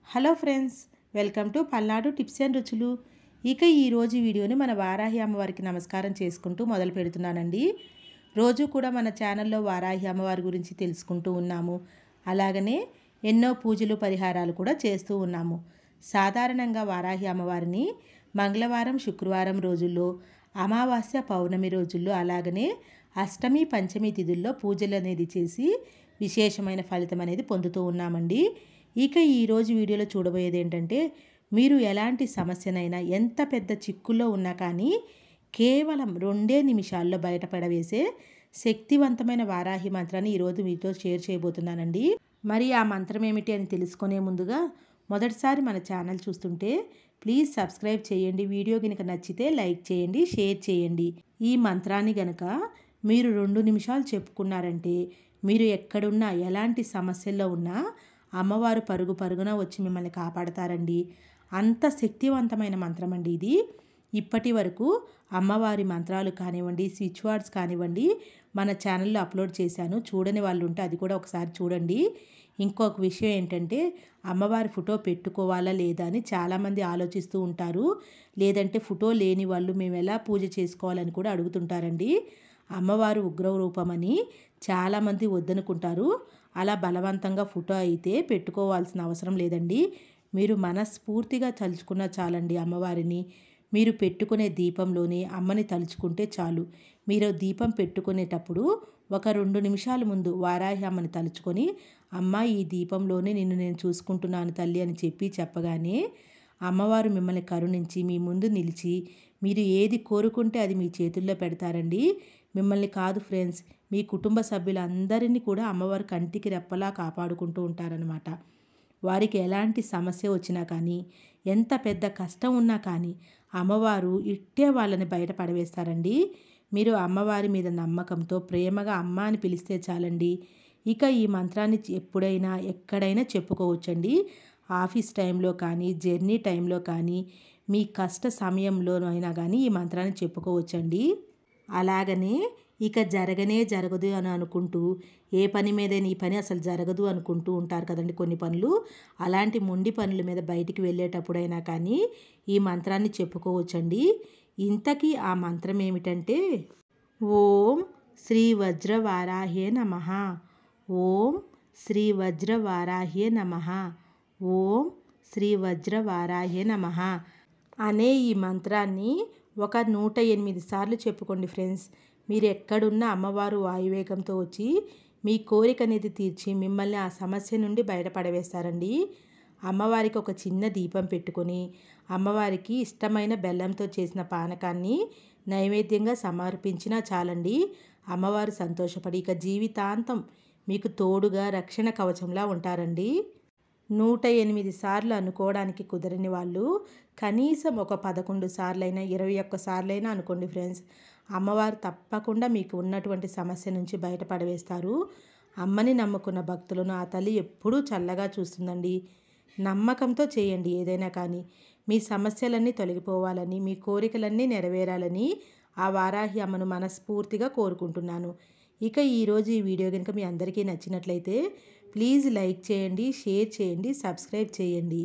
Hello friends, welcome to Palnadu tips and రుచులు. ఇక ఈరోజు వీడియోని మన వారాహి అమ్మవారికి నమస్కారం చేసుకుంటూ మొదలు పెడుతున్నానండి. రోజు కూడా మన ఛానల్లో వారాహి అమ్మవారి గురించి తెలుసుకుంటూ ఉన్నాము. అలాగనే ఎన్నో పూజలు పరిహారాలు కూడా చేస్తూ ఉన్నాము. సాధారణంగా వారాహి అమ్మవారిని మంగళవారం శుక్రవారం రోజుల్లో, అమావాస్య పౌర్ణమి రోజుల్లో, అలాగనే అష్టమి పంచమి తిథుల్లో పూజలు అనేది చేసి విశేషమైన ఫలితం అనేది పొందుతూ ఉన్నామండి. ఇక ఈరోజు వీడియోలో చూడబోయేది ఏంటంటే, మీరు ఎలాంటి సమస్యనైనా ఎంత పెద్ద చిక్కుల్లో ఉన్నా కానీ కేవలం 2 నిమిషాల్లో బయటపడవేసే శక్తివంతమైన వారాహి మంత్రాన్ని ఈరోజు మీతో షేర్ చేయబోతున్నానండి. మరి ఆ మంత్రం ఏమిటి అని తెలుసుకునే ముందుగా మొదటిసారి మన ఛానల్ చూస్తుంటే ప్లీజ్ సబ్స్క్రైబ్ చేయండి. వీడియో కనుక నచ్చితే లైక్ చేయండి, షేర్ చేయండి. ఈ మంత్రాన్ని గనక మీరు 2 నిమిషాలు చెప్పుకున్నారంటే మీరు ఎక్కడున్నా ఎలాంటి సమస్యల్లో ఉన్నా అమ్మవారు పరుగు పరుగున వచ్చి మిమ్మల్ని కాపాడతారండి. అంత శక్తివంతమైన మంత్రం అండి ఇది. ఇప్పటి వరకు అమ్మవారి మంత్రాలు కానివ్వండి, స్విచ్ వర్డ్స్ కానివ్వండి మన ఛానల్లో అప్లోడ్ చేశాను. చూడని వాళ్ళు ఉంటే అది కూడా ఒకసారి చూడండి. ఇంకొక విషయం ఏంటంటే, అమ్మవారి ఫోటో పెట్టుకోవాలా లేదా అని చాలామంది ఆలోచిస్తూ ఉంటారు. లేదంటే ఫోటో లేని వాళ్ళు మేము ఎలా పూజ చేసుకోవాలని కూడా అడుగుతుంటారండి. అమ్మవారు ఉగ్ర రూపమని చాలామంది వద్దనుకుంటారు. అలా బలవంతంగా ఫోటో అయితే పెట్టుకోవాల్సిన అవసరం లేదండి. మీరు మనస్ఫూర్తిగా తలుచుకున్నా చాలండి అమ్మవారిని. మీరు పెట్టుకునే దీపంలోనే అమ్మని తలుచుకుంటే చాలు. మీరు దీపం పెట్టుకునేటప్పుడు ఒక 2 నిమిషాల ముందు వారాహి అమ్మని తలుచుకొని, అమ్మ ఈ దీపంలోనే నిన్ను నేను చూసుకుంటున్నాను తల్లి అని చెప్పగానే అమ్మవారు మిమ్మల్ని కరుణించి మీ ముందు నిలిచి మీరు ఏది కోరుకుంటే అది మీ చేతుల్లో పెడతారండి. మిమ్మల్ని కాదు ఫ్రెండ్స్, మీ కుటుంబ సభ్యులందరినీ కూడా అమ్మవారు కంటికి రెప్పలా కాపాడుకుంటూ ఉంటారనమాట. వారికి ఎలాంటి సమస్య వచ్చినా కానీ, ఎంత పెద్ద కష్టం ఉన్నా కానీ అమ్మవారు ఇట్టే వాళ్ళని బయట పడవేస్తారండి. మీరు అమ్మవారి మీద నమ్మకంతో ప్రేమగా అమ్మ అని పిలిస్తే చాలండి. ఇక ఈ మంత్రాన్ని ఎప్పుడైనా ఎక్కడైనా చెప్పుకోవచ్చండి. ఆఫీస్ టైంలో కానీ, జర్నీ టైంలో కానీ, మీ కష్ట సమయంలోనైనా కానీ ఈ మంత్రాన్ని చెప్పుకోవచ్చండి. అలాగనే ఇక జరగదు అని అనుకుంటూ ఏ పని మీదైనా ఈ పని అసలు జరగదు అనుకుంటూ ఉంటారు కదండి కొన్ని పనులు. అలాంటి మొండి పనుల మీద బయటికి వెళ్ళేటప్పుడైనా కానీ ఈ మంత్రాన్ని చెప్పుకోవచ్చండి. ఇంతకీ ఆ మంత్రం ఏమిటంటే, ఓం శ్రీ వజ్రవారాహ్యే నమః, ఓం శ్రీ వజ్రవారాహ్యే నమః, ఓం శ్రీ వజ్రవారాహ్యే నమః అనే ఈ మంత్రాన్ని ఒక 108 సార్లు చెప్పుకోండి ఫ్రెండ్స్. మీరు ఎక్కడున్నా అమ్మవారు వాయువేగంతో వచ్చి మీ కోరిక అనేది తీర్చి మిమ్మల్ని ఆ సమస్య నుండి బయటపడవేస్తారండి. అమ్మవారికి ఒక చిన్న దీపం పెట్టుకొని అమ్మవారికి ఇష్టమైన బెల్లంతో చేసిన పానకాన్ని నైవేద్యంగా సమర్పించినా చాలండి. అమ్మవారు సంతోషపడి ఇక జీవితాంతం మీకు తోడుగా రక్షణ కవచంలా ఉంటారండి. 108 సార్లు అనుకోవడానికి కుదరని వాళ్ళు కనీసం ఒక 11 సార్లైనా 21 సార్లైనా అనుకోండి ఫ్రెండ్స్. అమ్మవారు తప్పకుండా మీకు ఉన్నటువంటి సమస్య నుంచి బయటపడవేస్తారు. అమ్మని నమ్ముకున్న భక్తులను ఆ తల్లి ఎప్పుడూ చల్లగా చూస్తుందండి. నమ్మకంతో చేయండి ఏదైనా కానీ. మీ సమస్యలన్నీ తొలగిపోవాలని, మీ కోరికలన్నీ నెరవేరాలని ఆ వారాహి అమ్మను మనస్ఫూర్తిగా కోరుకుంటున్నాను. ఇక ఈరోజు ఈ వీడియో కనుక మీ అందరికీ నచ్చినట్లయితే ప్లీజ్ లైక్ చేయండి, షేర్ చేయండి, సబ్స్క్రైబ్ చేయండి.